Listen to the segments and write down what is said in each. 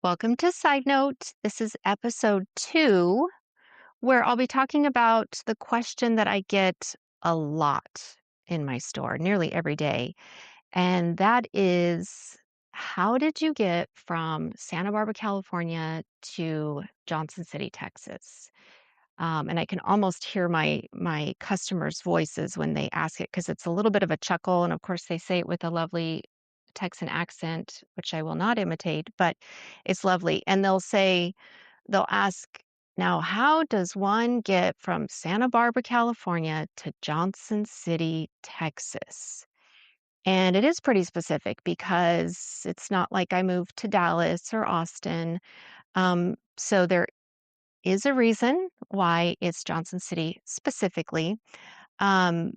Welcome to Side Note. This is episode 2, where I'll be talking about the question that I get a lot in my store nearly every day. And that is, how did you get from Santa Barbara, California to Johnson City, Texas? And I can almost hear my customers' voices when they ask it because it's a little bit of a chuckle, and of course they say it with a lovely Texan accent, which I will not imitate, but it's lovely. And they'll ask, now, how does one get from Santa Barbara, California to Johnson City, Texas? And it is pretty specific because it's not like I moved to Dallas or Austin. So there is a reason why it's Johnson City specifically. Um,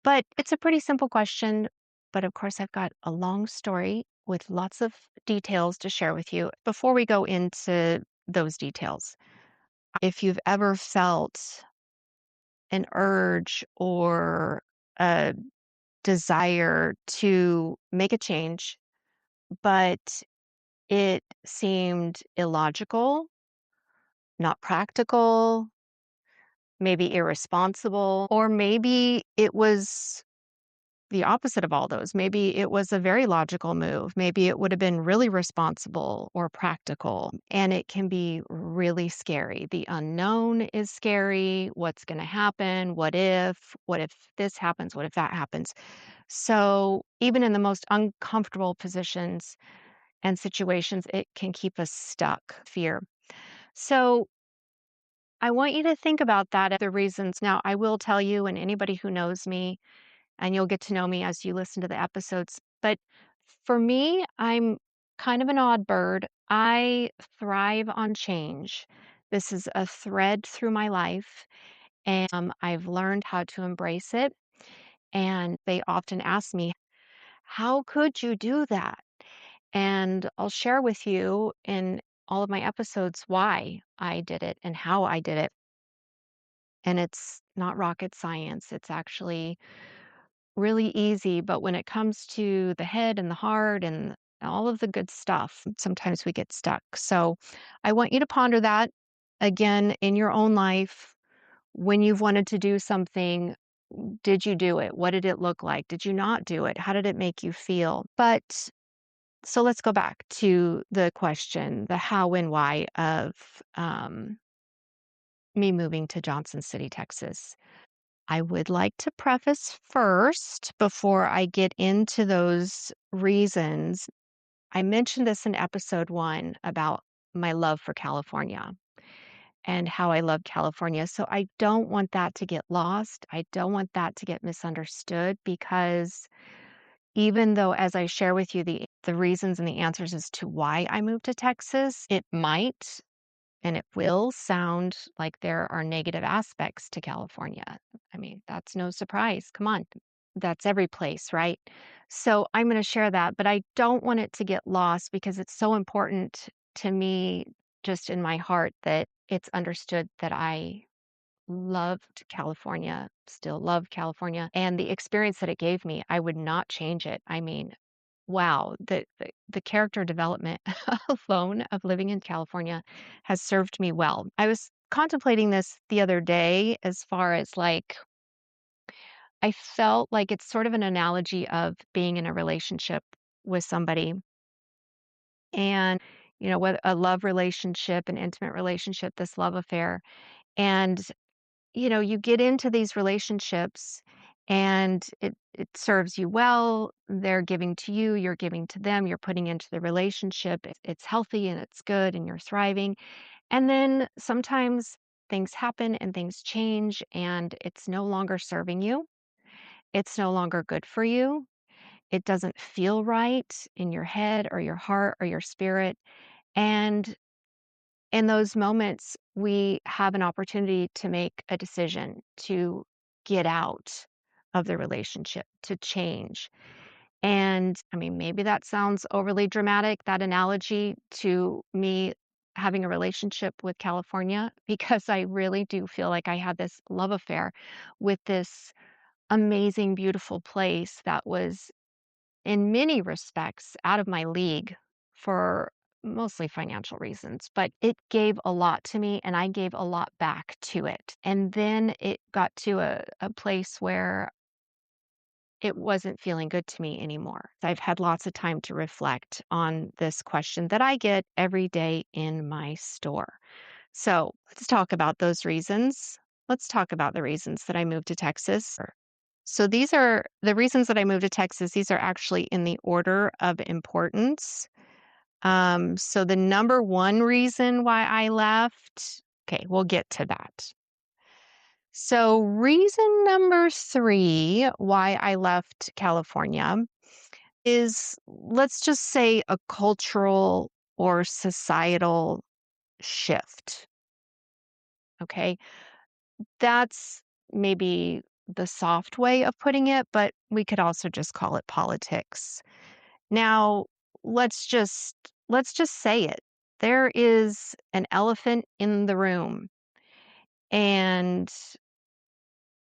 but it's a pretty simple question. But of course, I've got a long story with lots of details to share with you. Before we go into those details, if you've ever felt an urge or a desire to make a change, but it seemed illogical, not practical, maybe irresponsible, or maybe it was the opposite of all those. Maybe it was a very logical move. Maybe it would have been really responsible or practical. And it can be really scary. The unknown is scary. What's going to happen? What if? What if this happens? What if that happens? So, even in the most uncomfortable positions and situations, it can keep us stuck. Fear. So, I want you to think about that, the reasons. Now, I will tell you, and anybody who knows me, and you'll get to know me as you listen to the episodes. But for me, I'm kind of an odd bird. I thrive on change. This is a thread through my life, and I've learned how to embrace it. And they often ask me, how could you do that? And I'll share with you in all of my episodes why I did it and how I did it. And it's not rocket science. It's actually really easy, but when it comes to the head and the heart and all of the good stuff, sometimes we get stuck. So I want you to ponder that again in your own life. When you've wanted to do something, did you do it? What did it look like? Did you not do it? How did it make you feel? But so let's go back to the question, the how and why of me moving to Johnson City, Texas. I would like to preface first, before I get into those reasons, I mentioned this in episode 1 about my love for California and how I love California. So I don't want that to get lost. I don't want that to get misunderstood because even though as I share with you the reasons and the answers as to why I moved to Texas, it might and it will sound like there are negative aspects to California. I mean, that's no surprise. Come on. That's every place, right? So I'm going to share that, but I don't want it to get lost because it's so important to me, just in my heart, that it's understood that I loved California, still love California. And the experience that it gave me, I would not change it. I mean, wow, the character development alone of living in California has served me well. I was contemplating this the other day as far as like I felt like it's sort of an analogy of being in a relationship with somebody and whether a love relationship, an intimate relationship, this love affair. And you get into these relationships and it serves you well. They're giving to you, you're giving to them, you're putting into the relationship. It's healthy and it's good and you're thriving. And then sometimes things happen and things change and it's no longer serving you. It's no longer good for you. It doesn't feel right in your head or your heart or your spirit. And in those moments, we have an opportunity to make a decision to get out of the relationship, to change. And I mean, maybe that sounds overly dramatic, that analogy to me having a relationship with California, because I really do feel like I had this love affair with this amazing, beautiful place that was, in many respects, out of my league for mostly financial reasons, but it gave a lot to me and I gave a lot back to it. And then it got to a place where it wasn't feeling good to me anymore. I've had lots of time to reflect on this question that I get every day in my store. So let's talk about those reasons. Let's talk about the reasons that I moved to Texas. So these are the reasons that I moved to Texas. These are actually in the order of importance. So the number one reason why I left, okay, we'll get to that. So reason number three why I left California is, let's just say, a cultural or societal shift. Okay. That's maybe the soft way of putting it, but we could also just call it politics. Now, let's just let's just say it. There is an elephant in the room, and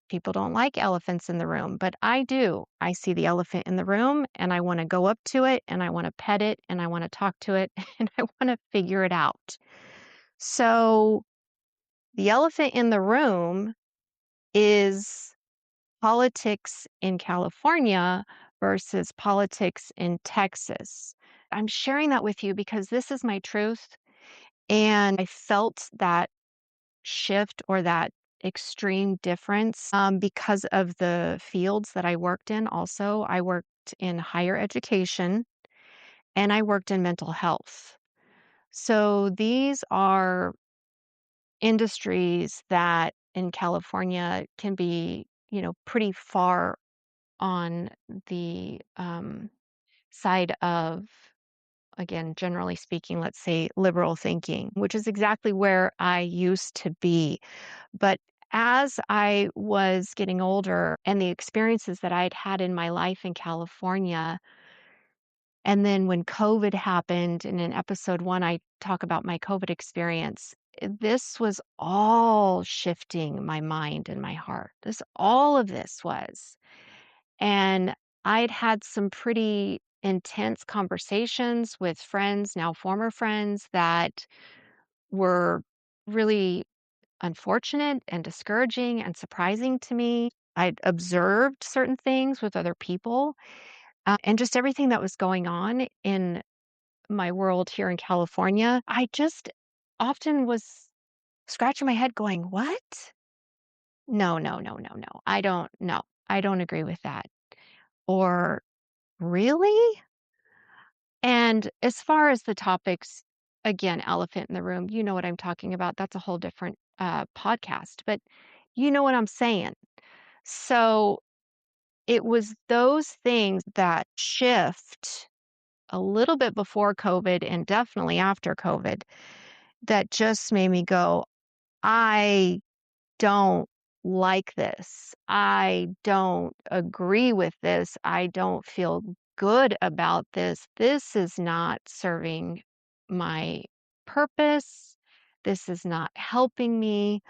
people don't like elephants in the room, but I do. I see the elephant in the room and I want to go up to it and I want to pet it and I want to talk to it and I want to figure it out. So, the elephant in the room is politics in California versus politics in Texas. I'm sharing that with you because this is my truth. And I felt that shift or that extreme difference because of the fields that I worked in. Also, I worked in higher education and I worked in mental health. So these are industries that in California can be, pretty far on the side of, again, generally speaking, let's say liberal thinking, which is exactly where I used to be. But as I was getting older and the experiences that I'd had in my life in California, and then when COVID happened, and in episode one, I talk about my COVID experience, this was all shifting my mind and my heart. All of this was. And I'd had some pretty intense conversations with friends, now former friends, that were really unfortunate and discouraging and surprising to me. I'd observed certain things with other people, and just everything that was going on in my world here in California. I just often was scratching my head going, "What? No, no, no, no, no. I don't no. I don't agree with that." Or, "Really?" And as far as the topics, again, elephant in the room, you know what I'm talking about. That's a whole different podcast, but you know what I'm saying. So it was those things that shift a little bit before COVID and definitely after COVID that just made me go, I don't like this. I don't agree with this. I don't feel good about this. This is not serving my purpose. This is not helping me.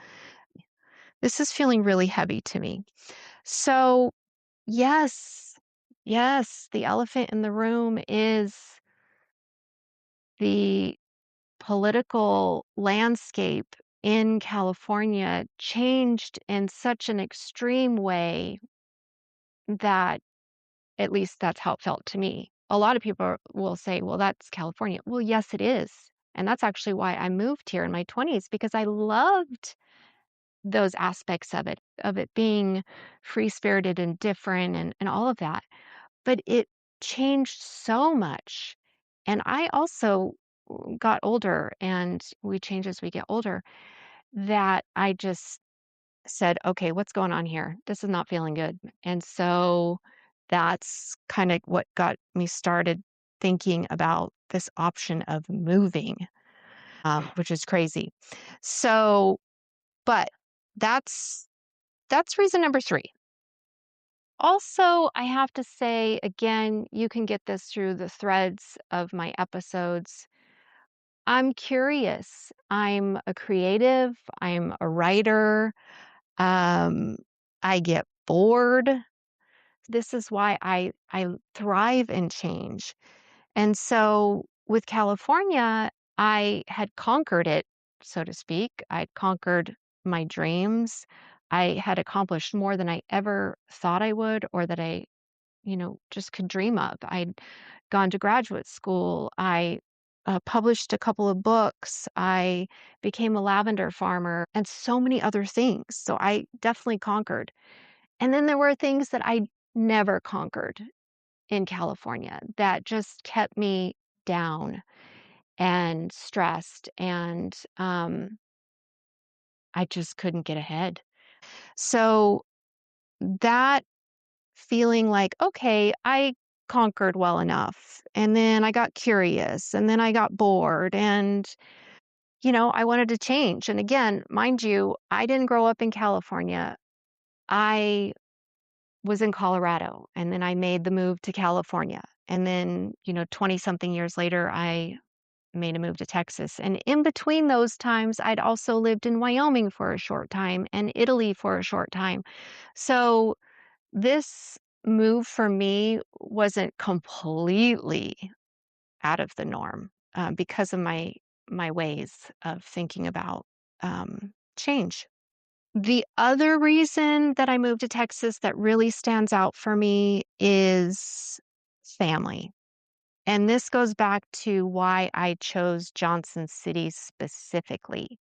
This is feeling really heavy to me. So, yes, yes, the elephant in the room is the political landscape in California changed in such an extreme way that, at least that's how it felt to me. A lot of people will say, well, that's California. Well, yes, it is. And that's actually why I moved here in my 20s, because I loved those aspects of it being free spirited and different and all of that. But it changed so much. And I also got older, and we change as we get older, that I just said, okay, what's going on here? This is not feeling good. And so that's kind of what got me started thinking about this option of moving, which is crazy. So, but that's that's reason number three. Also, I have to say, again, you can get this through the threads of my episodes. I'm curious. I'm a creative. I'm a writer. Um, I get bored. This is why I thrive in change. And so with California, I had conquered it, so to speak. I'd conquered my dreams. I had accomplished more than I ever thought I would or that I, just could dream of. I'd gone to graduate school. I published a couple of books. I became a lavender farmer and so many other things. So I definitely conquered. And then there were things that I never conquered in California that just kept me down and stressed, and I just couldn't get ahead. So that feeling like, okay, I conquered well enough, and then I got curious, and then I got bored, and I wanted to change. And again, mind you, I didn't grow up in California. I was in Colorado, and then I made the move to California. And then, 20 something years later, I made a move to Texas. And in between those times, I'd also lived in Wyoming for a short time and Italy for a short time. So this move for me wasn't completely out of the norm because of my ways of thinking about change. The other reason that I moved to Texas that really stands out for me is family. And this goes back to why I chose Johnson City specifically.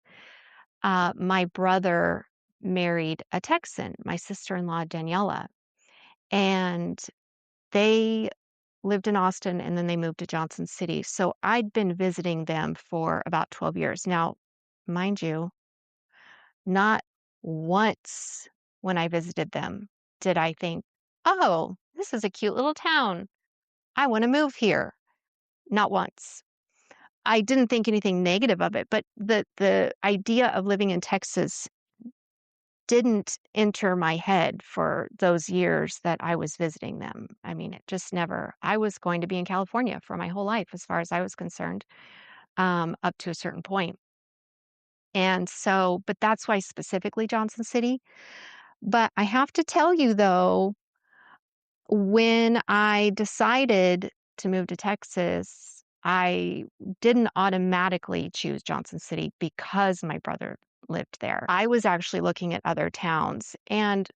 My brother married a Texan, my sister-in-law, Daniela, and they lived in Austin and then they moved to Johnson City. So I'd been visiting them for about 12 years. Now, mind you, not once when I visited them did I think, oh, this is a cute little town. I want to move here. Not once. I didn't think anything negative of it, but the idea of living in Texas didn't enter my head for those years that I was visiting them. I mean, it just never. I was going to be in California for my whole life, as far as I was concerned, up to a certain point. And so, but that's why specifically Johnson City. But I have to tell you though, when I decided to move to Texas, I didn't automatically choose Johnson City because my brother lived there. I was actually looking at other towns and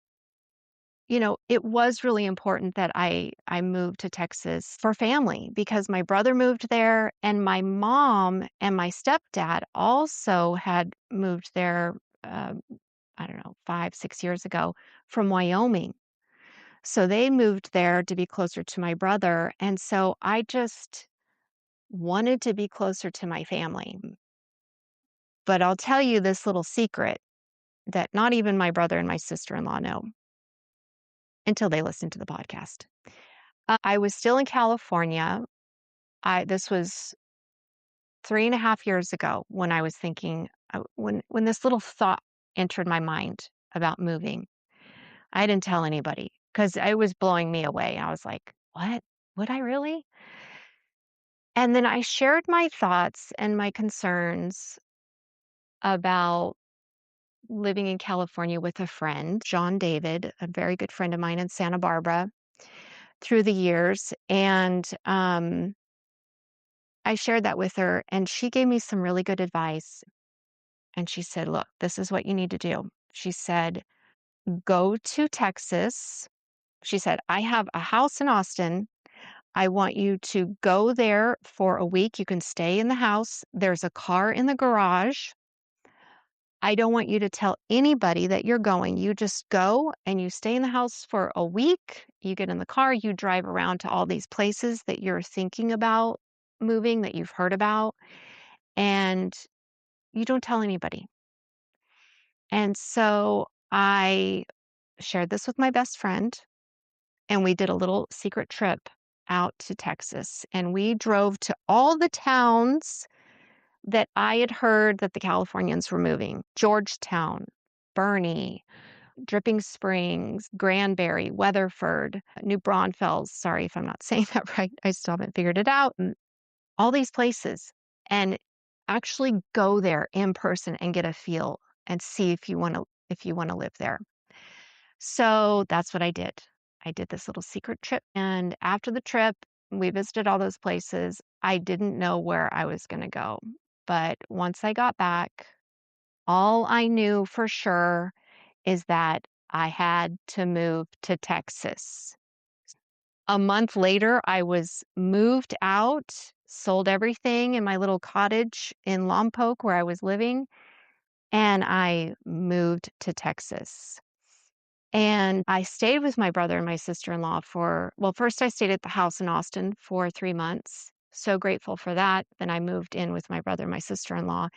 it was really important that I moved to Texas for family because my brother moved there and my mom and my stepdad also had moved there I don't know, 5, 6 years ago from Wyoming. So they moved there to be closer to my brother, and so I just wanted to be closer to my family. But I'll tell you this little secret that not even my brother and my sister-in-law know until they listen to the podcast. I was still in California. This was 3.5 years ago when I was thinking, when this little thought entered my mind about moving. I didn't tell anybody because it was blowing me away. I was like, "What? Would I really?" And then I shared my thoughts and my concerns about living in California with a friend, John David, a very good friend of mine in Santa Barbara through the years. And I shared that with her, and she gave me some really good advice. And she said, "Look, this is what you need to do." She said, "Go to Texas." She said, "I have a house in Austin. I want you to go there for a week. You can stay in the house. There's a car in the garage. I don't want you to tell anybody that you're going. You just go and you stay in the house for a week. You get in the car, you drive around to all these places that you're thinking about moving, that you've heard about, and you don't tell anybody." And so I shared this with my best friend, and we did a little secret trip out to Texas. And we drove to all the towns that I had heard that the Californians were moving: Georgetown, Bernie, Dripping Springs, Granbury, Weatherford, New Braunfels. Sorry if I'm not saying that right. I still haven't figured it out. And all these places, and actually go there in person and get a feel and see if you want to live there. So that's what I did. I did this little secret trip. And after the trip, we visited all those places. I didn't know where I was gonna go. But once I got back, all I knew for sure is that I had to move to Texas. A month later, I was moved out, sold everything in my little cottage in Lompoc where I was living, and I moved to Texas. And I stayed with my brother and my sister-in-law for well, first I stayed at the house in Austin for 3 months. So grateful for that. Then I moved in with my brother and my sister-in-law,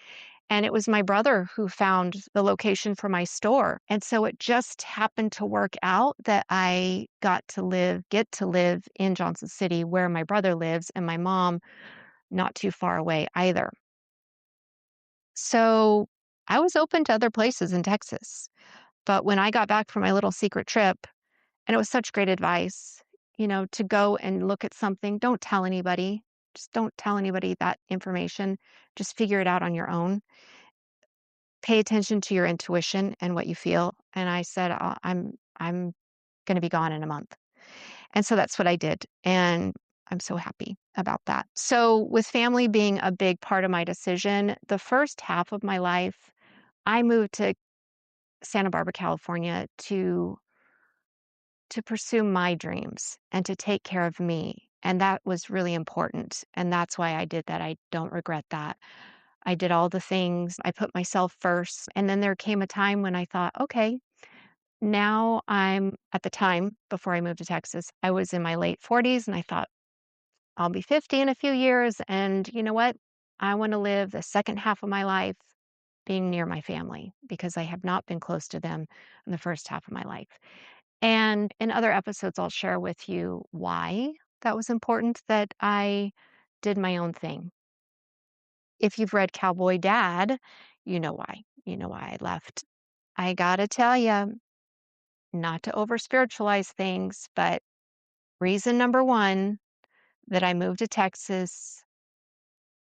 and it was my brother who found the location for my store. And so it just happened to work out that I get to live in Johnson City where my brother lives and my mom not too far away either. So I was open to other places in Texas. But when I got back from my little secret trip, and it was such great advice, to go and look at something, don't tell anybody. Just don't tell anybody that information. Just figure it out on your own. Pay attention to your intuition and what you feel. And I said, I'm going to be gone in a month. And so that's what I did. And I'm so happy about that. So, with family being a big part of my decision, the first half of my life, I moved to Santa Barbara, California to pursue my dreams and to take care of me. And that was really important. And that's why I did that. I don't regret that. I did all the things. I put myself first. And then there came a time when I thought, okay, now I'm at the time before I moved to Texas, I was in my late 40s and I thought, I'll be 50 in a few years. And you know what? I want to live the second half of my life being near my family because I have not been close to them in the first half of my life. And in other episodes, I'll share with you why that was important that I did my own thing. If you've read Cowboy Dad, you know why. You know why I left. I gotta tell you, not to over spiritualize things, but reason number one that I moved to Texas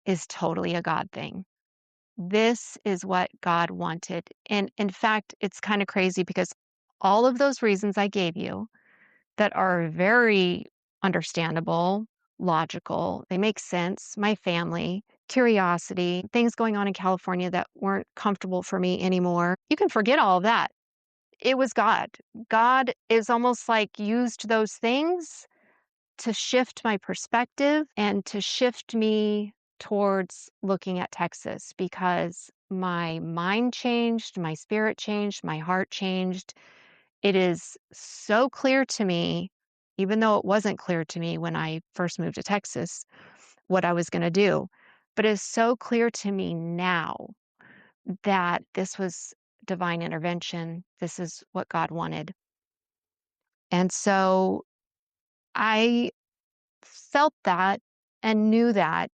is totally a God thing. This is what God wanted. And in fact, it's kind of crazy because all of those reasons I gave you that are very understandable, logical. They make sense. My family, curiosity, things going on in California that weren't comfortable for me anymore. You can forget all of that. It was God. God is almost like used those things to shift my perspective and to shift me towards looking at Texas because my mind changed, my spirit changed, my heart changed. It is so clear to me, even though it wasn't clear to me when I first moved to Texas, what I was going to do. But it's so clear to me now that this was divine intervention. This is what God wanted. And so I felt that and knew that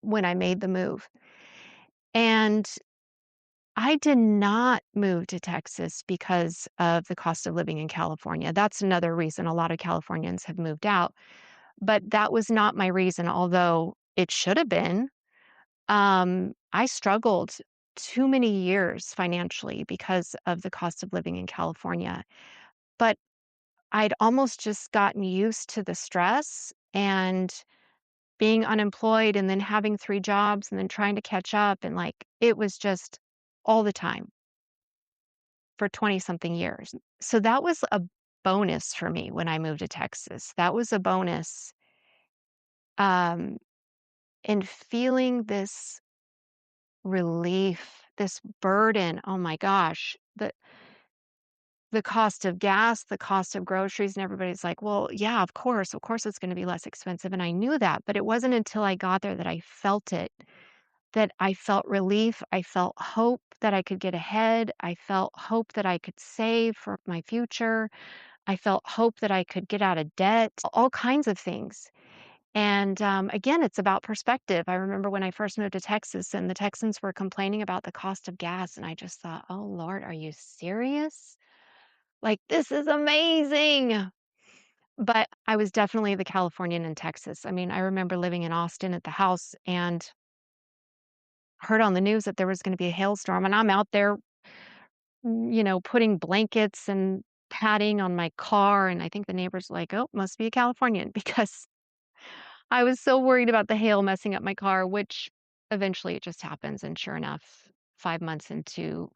when I made the move. And I did not move to Texas because of the cost of living in California. That's another reason a lot of Californians have moved out. But that was not my reason, although it should have been. I struggled too many years financially because of the cost of living in California. But I'd almost just gotten used to the stress and being unemployed and then having 3 jobs and then trying to catch up and, like, it was just all the time for 20 something years. So that was a bonus for me when I moved to Texas. That was a bonus, um, in feeling this relief, this burden. Oh my gosh, the cost of gas, the cost of groceries, and everybody's like, "Well, yeah, of course it's gonna be less expensive," and I knew that, but it wasn't until I got there that I felt it, that I felt relief, I felt hope that I could get ahead, I felt hope that I could save for my future, I felt hope that I could get out of debt, all kinds of things. And again, it's about perspective. I remember when I first moved to Texas and the Texans were complaining about the cost of gas. And I just thought, oh, Lord, are you serious? Like, this is amazing. But I was definitely the Californian in Texas. I mean, I remember living in Austin at the house and heard on the news that there was going to be a hailstorm. And I'm out there, putting blankets and padding on my car. And I think the neighbors were like, oh, must be a Californian because I was so worried about the hail messing up my car, which eventually it just happens, and sure enough, 5 months into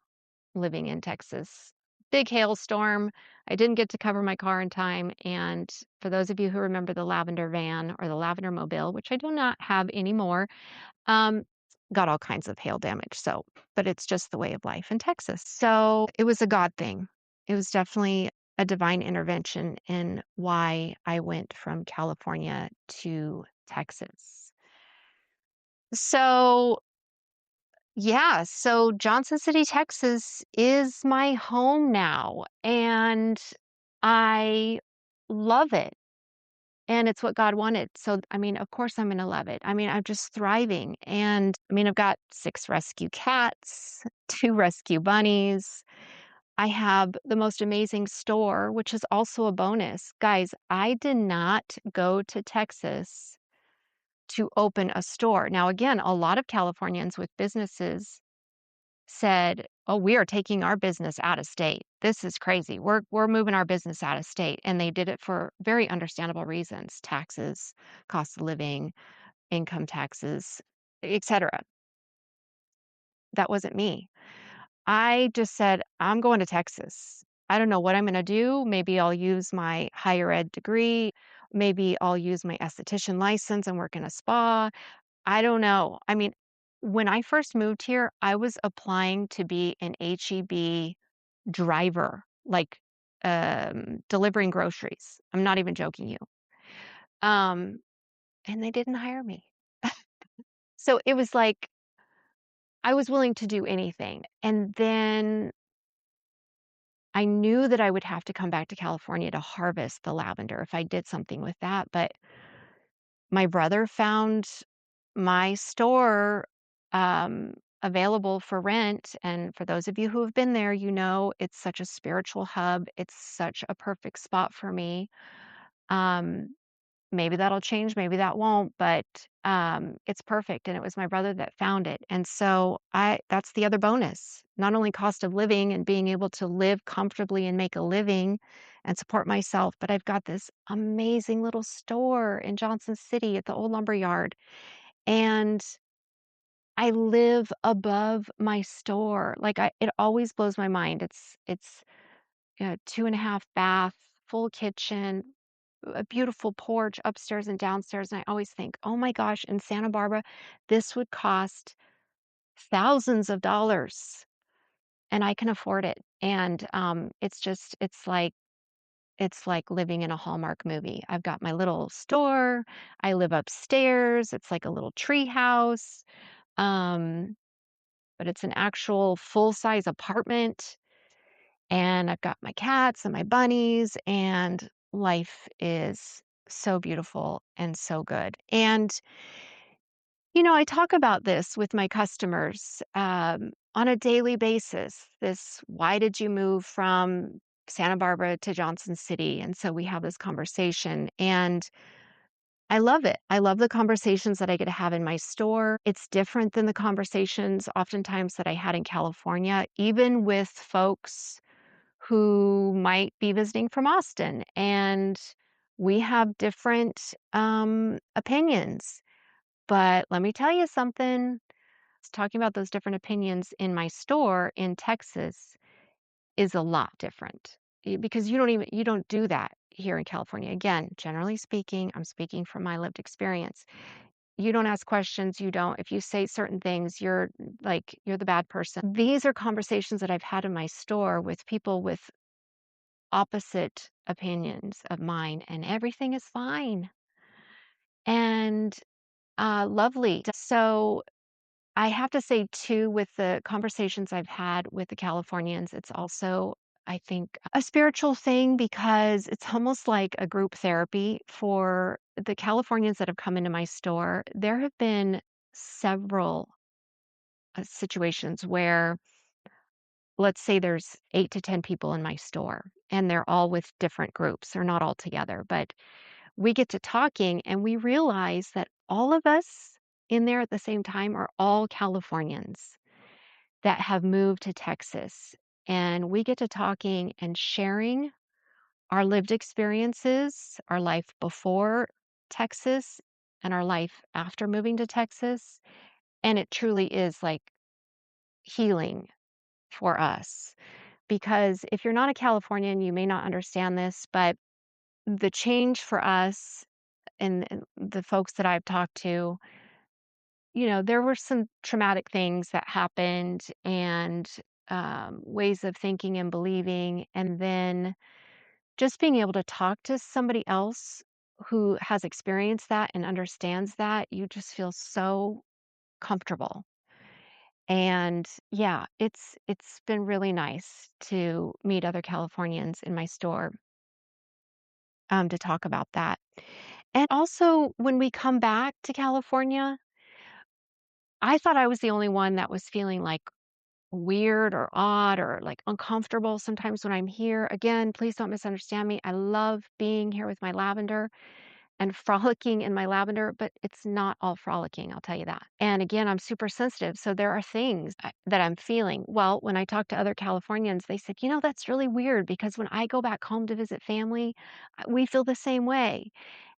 living in Texas, big hailstorm. I didn't get to cover my car in time, and for those of you who remember the lavender van or the lavender mobile, which I do not have anymore, um, got all kinds of hail damage, so but it's just the way of life in Texas. So, it was a God thing. It was definitely a divine intervention in why I went from California to Texas. So, yeah, so Johnson City, Texas is my home now, and I love it. And it's what God wanted. So, I mean, of course I'm gonna love it. I mean, I'm just thriving. And I mean, I've got 6 rescue cats, 2 rescue bunnies. I have the most amazing store, which is also a bonus. Guys, I did not go to Texas to open a store. Now, again, a lot of Californians with businesses said, "Oh, we are taking our business out of state. This is crazy. We're moving our business out of state." And they did it for very understandable reasons, taxes, cost of living, income taxes, etc. That wasn't me. I just said, "I'm going to Texas. I don't know what I'm going to do. Maybe I'll use my higher ed degree. Maybe I'll use my esthetician license and work in a spa. I don't know." I mean, when I first moved here, I was applying to be an HEB driver, like, delivering groceries. I'm not even joking you. Um, and they didn't hire me. So it was like I was willing to do anything. And then I knew that I would have to come back to California to harvest the lavender if I did something with that. But my brother found my store available for rent. And for those of you who have been there, you know it's such a spiritual hub. It's such a perfect spot for me. Um, Maybe that'll change, maybe that won't, but it's perfect. And it was my brother that found it. And so I that's the other bonus. Not only cost of living and being able to live comfortably and make a living and support myself, but I've got this amazing little store in Johnson City at the old lumber yard. And I live above my store. Like it always blows my mind. It's 2.5 bath, full kitchen, a beautiful porch upstairs and downstairs. And I always think, oh my gosh, in Santa Barbara, this would cost thousands of dollars and I can afford it. And it's just, it's like living in a Hallmark movie. I've got my little store. I live upstairs. It's like a little tree house. Um, but it's an actual full size apartment. And I've got my cats and my bunnies, and life is so beautiful and so good. And, I talk about this with my customers on a daily basis. This, why did you move from Santa Barbara to Johnson City? And so we have this conversation, and I love it. I love the conversations that I get to have in my store. It's different than the conversations oftentimes that I had in California, even with folks who might be visiting from Austin, and we have different opinions. But let me tell you something. Talking about those different opinions in my store in Texas is a lot different because you don't do that here in California. Again, generally speaking, I'm speaking from my lived experience. You don't ask questions. You don't, if you say certain things, you're the bad person. These are conversations that I've had in my store with people with opposite opinions of mine, and everything is fine and lovely. So I have to say, too, with the conversations I've had with the Californians, it's also, I think, a spiritual thing because it's almost like a group therapy for the Californians that have come into my store. There have been several situations where, let's say, there's 8 to 10 people in my store, and they're all with different groups. They're not all together, but we get to talking and we realize that all of us in there at the same time are all Californians that have moved to Texas. And we get to talking and sharing our lived experiences, our life before Texas, and our life after moving to Texas, and it truly is like healing for us. Because if you're not a Californian, you may not understand this, but the change for us and the folks that I've talked to, there were some traumatic things that happened and ways of thinking and believing. And then just being able to talk to somebody else who has experienced that and understands that, you just feel so comfortable. And yeah, it's been really nice to meet other Californians in my store to talk about that. And also, when we come back to California, I thought I was the only one that was feeling like weird or odd or like uncomfortable sometimes when I'm here. Again, please don't misunderstand me. I love being here with my lavender and frolicking in my lavender, but it's not all frolicking, I'll tell you that. And again, I'm super sensitive. So there are things that I'm feeling. Well, when I talk to other Californians, they said, that's really weird because when I go back home to visit family, we feel the same way.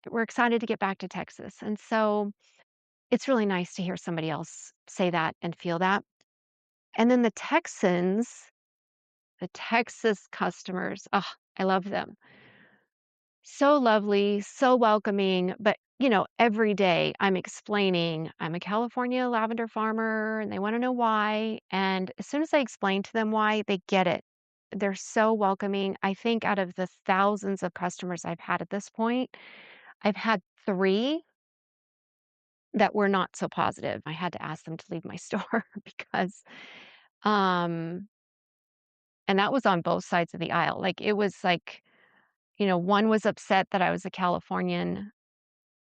We're excited to get back to Texas. And so it's really nice to hear somebody else say that and feel that. And then the Texas customers, oh, I love them. So lovely, so welcoming, but, every day I'm explaining I'm a California lavender farmer and they wanna know why, and as soon as I explain to them why, they get it. They're so welcoming. I think out of the thousands of customers I've had at this point, I've had 3 that were not so positive. I had to ask them to leave my store because, um and that was on both sides of the aisle. Like, it was like, one was upset that I was a Californian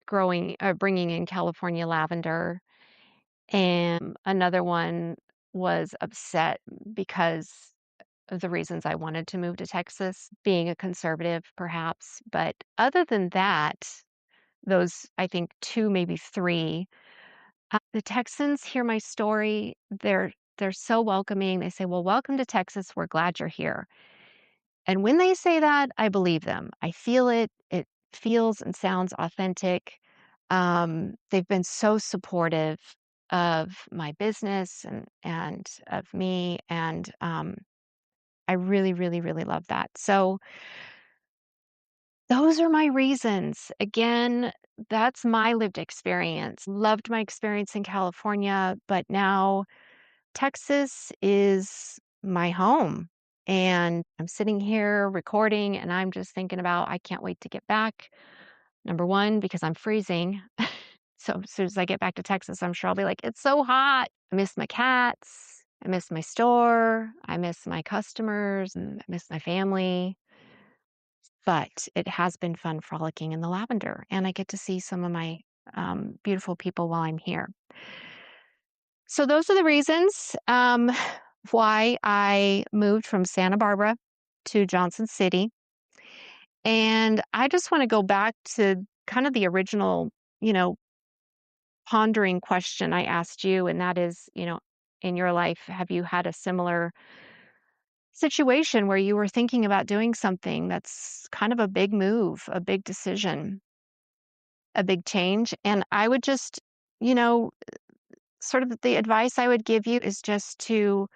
bringing in California lavender, and another one was upset because of the reasons I wanted to move to Texas, being a conservative perhaps. But other than that, those, I think 2, maybe 3, the Texans hear my story. They're so welcoming. They say, "Well, welcome to Texas. We're glad you're here." And when they say that, I believe them. I feel it. It feels and sounds authentic. They've been so supportive of my business and of me, and I really, really, really love that. So those are my reasons. Again, that's my lived experience. Loved my experience in California, but now Texas is my home. And I'm sitting here recording and I'm just thinking about I can't wait to get back. Number 1, because I'm freezing. So as soon as I get back to Texas, I'm sure I'll be like, it's so hot. I miss my cats. I miss my store. I miss my customers and I miss my family. But it has been fun frolicking in the lavender and I get to see some of my beautiful people while I'm here. So those are the reasons why I moved from Santa Barbara to Johnson City. And I just want to go back to kind of the original, you know, pondering question I asked you. And that is, in your life, have you had a similar situation where you were thinking about doing something that's kind of a big move, a big decision, a big change? And I would just, you know, sort of the advice I would give you is just to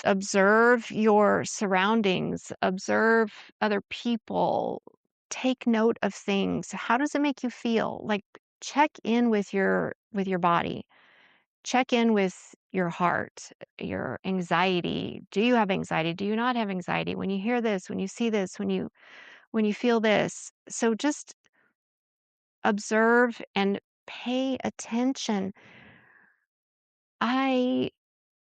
observe your surroundings, observe other people, take note of things. How does it make you feel? Like check in with your body. Check in with your heart, your anxiety. Do you have anxiety? Do you not have anxiety? When you hear this, when you see this, when you feel this. So just observe and pay attention. I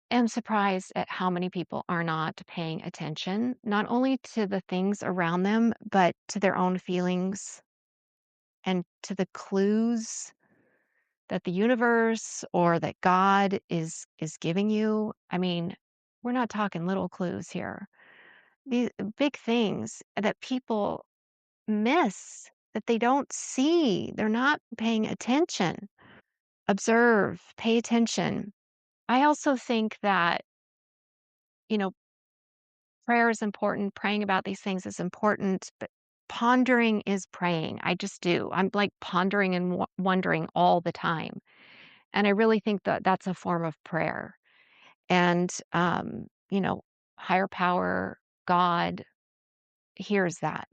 am surprised at how many people are not paying attention, not only to the things around them, but to their own feelings and to the clues that the universe or that God is giving you. I mean, we're not talking little clues here. These big things that people miss, that they don't see. They're not paying attention. Observe, pay attention. I also think that, you know, prayer is important, praying about these things is important, but pondering is praying. I just do. I'm like pondering and wondering all the time. And I really think that that's a form of prayer. And, higher power, God hears that.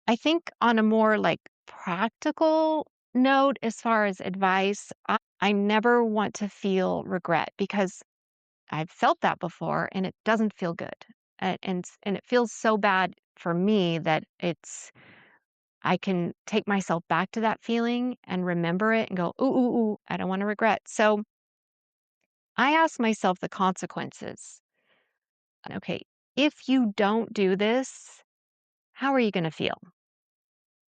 I think on a more like practical note, as far as advice, I never want to feel regret because I've felt that before and it doesn't feel good. And it feels so bad for me that I can take myself back to that feeling and remember it and go, ooh, ooh, ooh, I don't want to regret. So I ask myself the consequences. Okay, if you don't do this, how are you going to feel?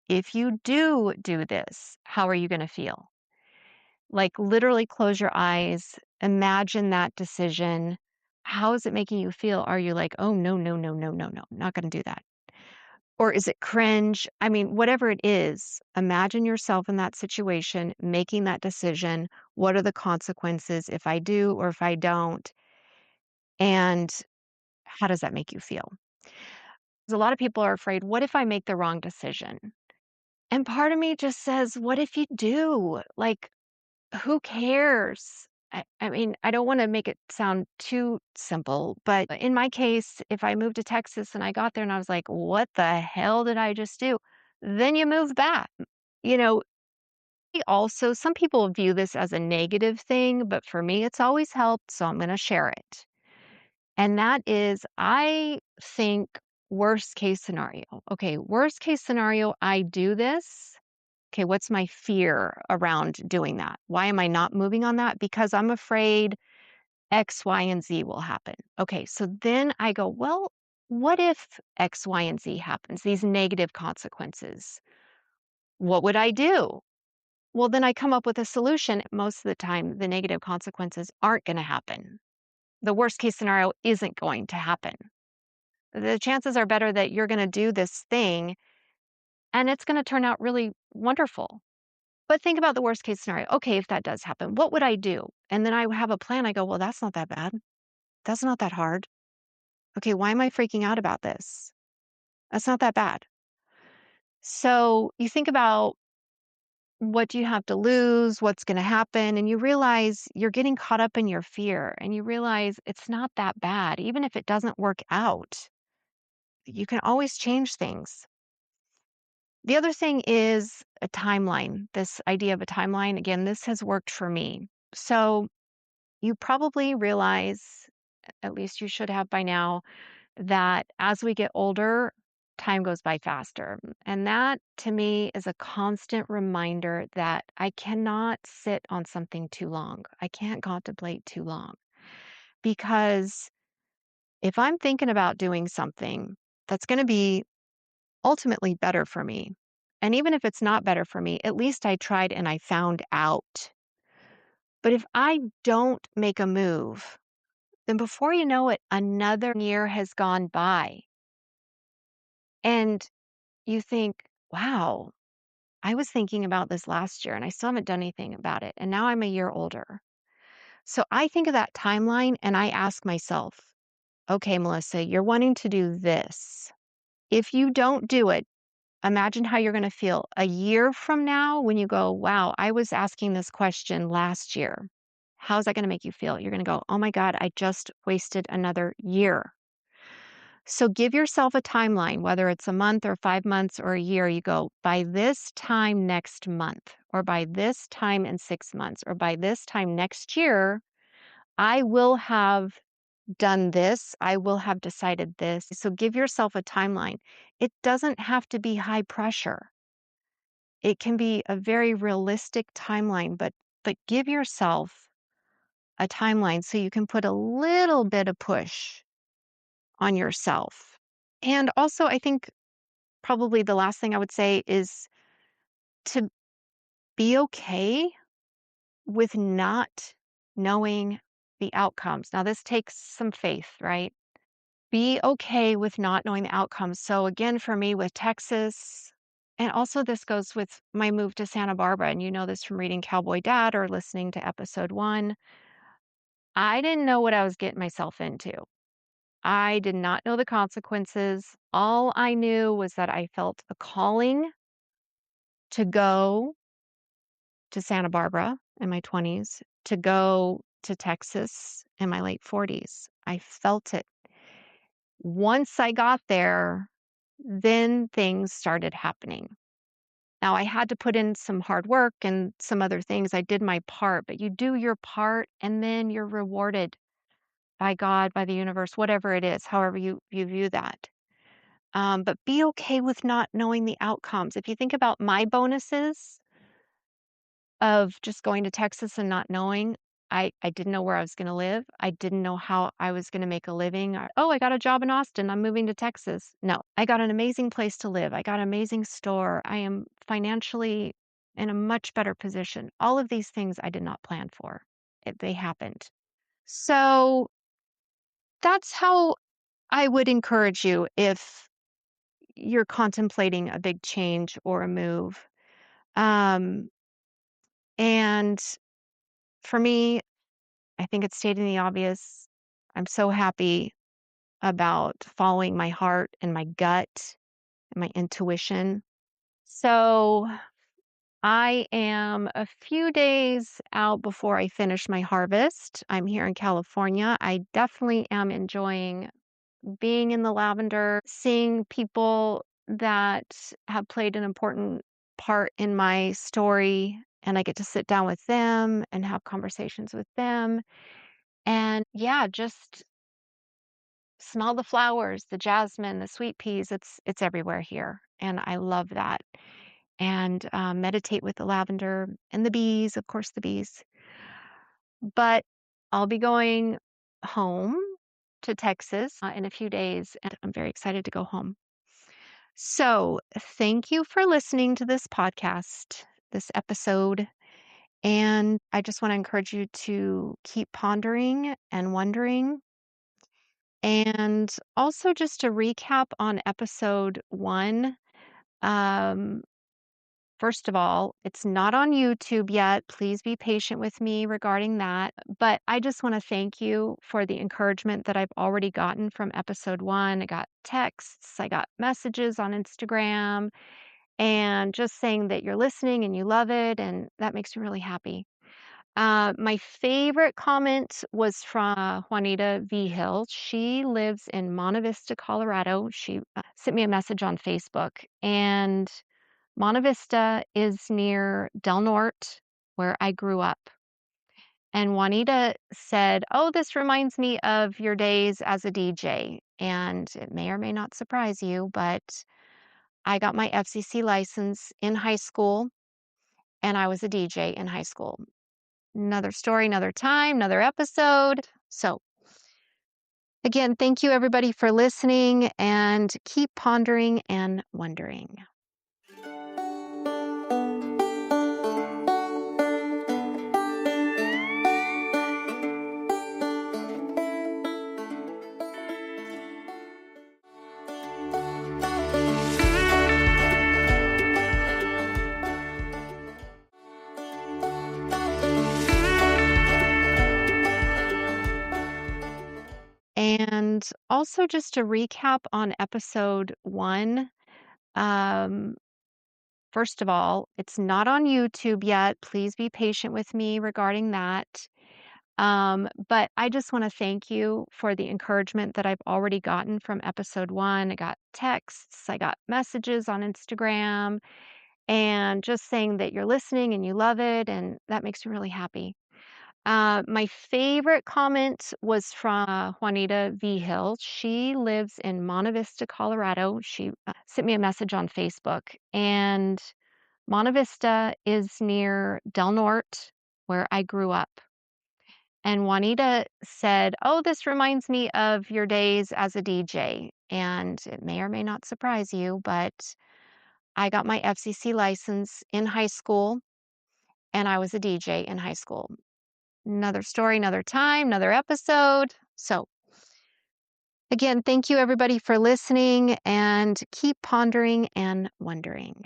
If you do this, how are you going to feel? Like literally close your eyes, imagine that decision. How is it making you feel? Are you like, oh, no, no, no, no, no, no, not going to do that? Or is it cringe? I mean, whatever it is, imagine yourself in that situation, making that decision. What are the consequences if I do or if I don't? And how does that make you feel? 'Cause a lot of people are afraid, what if I make the wrong decision? And part of me just says, what if you do? Like, who cares? I mean, I don't want to make it sound too simple, but in my case, if I moved to Texas and I got there and I was like, what the hell did I just do? Then you move back. You know, also, some people view this as a negative thing, but for me, it's always helped. So I'm going to share it. And that is, I think worst case scenario. Okay, worst case scenario, I do this. Okay, what's my fear around doing that? Why am I not moving on that? Because I'm afraid X, Y, and Z will happen. Okay, so then I go, well, what if X, Y, and Z happens? These negative consequences. What would I do? Well, then I come up with a solution. Most of the time, the negative consequences aren't going to happen. The worst case scenario isn't going to happen. The chances are better that you're going to do this thing and it's going to turn out really wonderful. But think about the worst case scenario. Okay, if that does happen, what would I do? And then I have a plan. I go, well, that's not that bad. That's not that hard. Okay, why am I freaking out about this? That's not that bad. So you think about what do you have to lose, what's going to happen, and you realize you're getting caught up in your fear and you realize it's not that bad. Even if it doesn't work out, you can always change things. The other thing is a timeline. This idea of a timeline, again, this has worked for me. So you probably realize, at least you should have by now, that as we get older, time goes by faster. And that to me is a constant reminder that I cannot sit on something too long. I can't contemplate too long because if I'm thinking about doing something that's going to be ultimately better for me, and even if it's not better for me, at least I tried and I found out. But if I don't make a move, then before you know it, another year has gone by. And you think, wow, I was thinking about this last year and I still haven't done anything about it. And now I'm a year older. So I think of that timeline and I ask myself, okay, Melissa, you're wanting to do this. If you don't do it, imagine how you're going to feel a year from now when you go, wow, I was asking this question last year. How's that going to make you feel? You're going to go, oh my God, I just wasted another year. So give yourself a timeline, whether it's a month or 5 months or a year. You go, by this time next month, or by this time in 6 months, or by this time next year, I will have done this. I will have decided this. So give yourself a timeline. It doesn't have to be high pressure. It can be a very realistic timeline, but give yourself a timeline so you can put a little bit of push on yourself. And also, I think probably the last thing I would say is to be okay with not knowing the outcomes. Now, this takes some faith, right? Be okay with not knowing the outcomes. So, again, for me with Texas, and also this goes with my move to Santa Barbara, and you know this from reading Cowboy Dad or listening to episode 1. I didn't know what I was getting myself into. I did not know the consequences. All I knew was that I felt a calling to go to Santa Barbara in my 20s, to go to Texas in my late 40s. I felt it. Once I got there, then things started happening. Now, I had to put in some hard work and some other things. I did my part, but you do your part and then you're rewarded by God, by the universe, whatever it is, however you view that. But be okay with not knowing the outcomes. If you think about my bonuses of just going to Texas and not knowing, I didn't know where I was going to live. I didn't know how I was going to make a living. Oh, I got a job in Austin. I'm moving to Texas. No, I got an amazing place to live. I got an amazing store. I am financially in a much better position. All of these things I did not plan for. They happened. So that's how I would encourage you if you're contemplating a big change or a move. Um, and for me, I think it's stating the obvious. I'm so happy about following my heart and my gut and my intuition. So I am a few days out before I finish my harvest. I'm here in California. I definitely am enjoying being in the lavender, seeing people that have played an important part in my story, and I get to sit down with them and have conversations with them. And yeah, just smell the flowers, the jasmine, the sweet peas. It's everywhere here, and I love that. And meditate with the lavender and the bees, of course, the bees. But I'll be going home to Texas in a few days, and I'm very excited to go home. So, thank you for listening to this podcast, this episode. And I just want to encourage you to keep pondering and wondering. And also, just to recap on episode one, um, first of all, it's not on YouTube yet. Please be patient with me regarding that. But I just want to thank you for the encouragement that I've already gotten from episode one. I got texts, I got messages on Instagram, and just saying that you're listening and you love it. And that makes me really happy. My favorite comment was from Juanita V. Hill. She lives in Monte Vista, Colorado. She sent me a message on Facebook, and Monte Vista is near Del Norte, where I grew up. And Juanita said, "Oh, this reminds me of your days as a DJ." And it may or may not surprise you, but I got my FCC license in high school, and I was a DJ in high school. Another story, another time, another episode. So, again, thank you everybody for listening, and keep pondering and wondering. And also, just to recap on episode one, um, first of all, it's not on YouTube yet. Please be patient with me regarding that. But I just want to thank you for the encouragement that I've already gotten from episode one. I got texts, I got messages on Instagram, and just saying that you're listening and you love it. And that makes me really happy. My favorite comment was from Juanita V. Hill. She lives in Monte Vista, Colorado. She sent me a message on Facebook, and Monte Vista is near Del Norte, where I grew up. And Juanita said, "Oh, this reminds me of your days as a DJ." And it may or may not surprise you, but I got my FCC license in high school, and I was a DJ in high school. Another story, another time, another episode. So, again, thank you everybody for listening, and keep pondering and wondering.